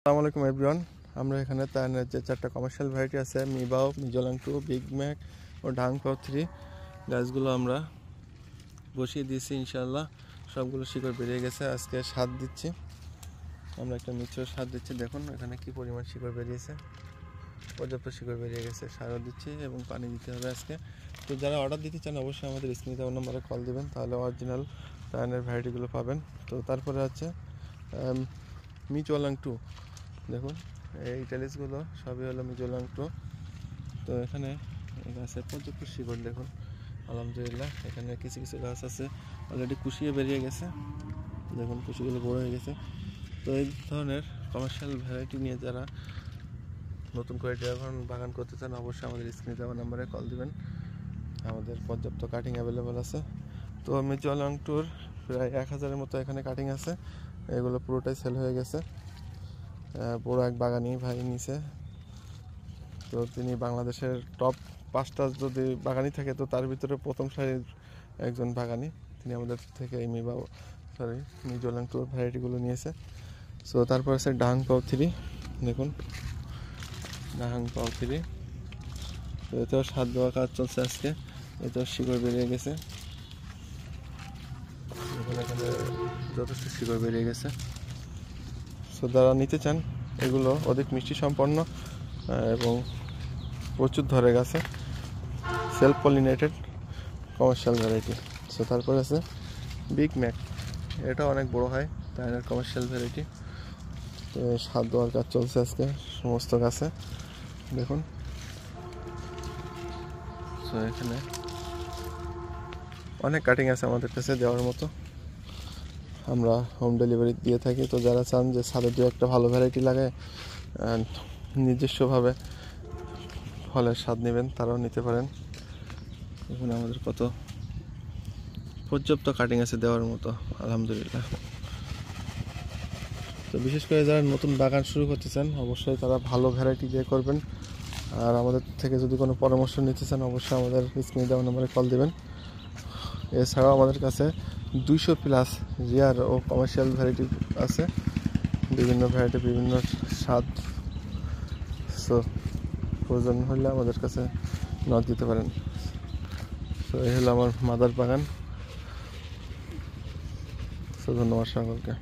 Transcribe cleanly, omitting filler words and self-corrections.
আসসালামু আলাইকুম এভরিওয়ান। আমরা এখানে তায়ানের যে 4টা কমার্শিয়াল ভ্যারাইটি আছে, মিবাও, মিজোলাং 2, বিগ ম্যাক ও ডাংপাও 3 গাছগুলো আমরা বসিয়ে দিয়েছি। ইনশাআল্লাহ সবগুলো শিকড় বেরিয়ে গেছে। আজকে সার দিচ্ছি, আমরা একটা মিশ্র সার দিচ্ছি। দেখুন এখানে কি পরিমাণ শিকড় বেরিয়েছে, পর্যাপ্ত শিকড় বেরিয়ে গেছে। সারও দিচ্ছি এবং পানি দিতে হবে আজকে। তো যারা অর্ডার দিতে চান অবশ্যই আমাদের স্ক্রিনে দেওয়া নম্বরে কল দেবেন, তাহলে অরিজিনাল তায়ানের ভ্যারাইটিগুলো পাবেন। তো তারপরে আছে মিজোলাং 2। দেখুন এই টেলিসগুলো সবই হলো মিজোলাং 2। তো এখানে গাছের পর্যাপ্ত শিকড় দেখুন, আলহামদুলিল্লাহ। এখানে কিছু কিছু গাছ আছে অলরেডি কুশিয়ে বেরিয়ে গেছে, দেখুন কুশিগুলো বড় হয়ে গেছে। তো এই ধরনের কমার্শিয়াল ভ্যারাইটি নিয়ে যারা নতুন করে ড্রাগন বাগান করতে চান অবশ্যই আমাদের স্ক্রিনে দেওয়া নাম্বারে কল দিবেন, আমাদের পর্যাপ্ত কাটিং অ্যাভেলেবেল আছে। তো মিজোলাং 2-র প্রায় 1000-এর মতো এখানে কাটিং আছে, এগুলো পুরোটাই সেল হয়ে গেছে। বড় এক বাগানি ভাই নিছে। তো তিনি বাংলাদেশের টপ 5টা যদি বাগানি থাকে তো তার ভিতরে প্রথম সারির একজন বাগানি। তিনি আমাদের থেকে এই মিজোলাং 2 ভ্যারাইটিগুলো নিয়েছে। সো তারপর আছে ডাংপাও 3। দেখুন ডাংপাও 3, তো এতেও সার দেওয়া কাজ চলছে আজকে। এতেও শিকড় বেরিয়ে গেছে, দেখুন এখানে যথেষ্ট শিকড় বেরিয়ে গেছে। সো যারা নিতে চান এগুলো অধিক মিষ্টি সম্পন্ন এবং প্রচুর ধরে গেছে, self pollinated commercial variety. So তারপর আছে বিগ ম্যাক, এটা অনেক বড় হয় তাইনের কমার্শিয়াল ভ্যারাইটি। তো সার দেওয়ার কাজ চলছে আজকে সমস্ত গাছে, দেখুন। সো এখানে অনেক কাটিং আছে আমাদের কাছে দেওয়ার মতো, আমরা হোম ডেলিভারি দিয়ে থাকি। তো যারা চান যে ছাদে দু একটা ভালো ভ্যারাইটি লাগায় নিজস্বভাবে ফলের স্বাদ নেবেন তারাও নিতে পারেন। এখন আমাদের কত পর্যাপ্ত কাটিং আছে দেওয়ার মতো, আলহামদুলিল্লাহ। তো বিশেষ করে যারা নতুন বাগান শুরু করতে চান অবশ্যই তারা ভালো ভ্যারাইটি দিয়ে করবেন। আর আমাদের থেকে যদি কোনো পরামর্শ নিতে চান অবশ্যই আমাদের স্ক্রিনে দেওয়া নম্বরে কল দেবেন। এছাড়াও আমাদের কাছে 200+ রিয়ার ও কমার্শিয়াল ভ্যারাইটি আছে, বিভিন্ন ভ্যারাইটি, বিভিন্ন স্বাদ। সো প্রয়োজন হলে আমাদের কাছে নক দিতে পারেন। সো এই হলো আমার মাদার বাগান। সো ধন্যবাদ সকলকে।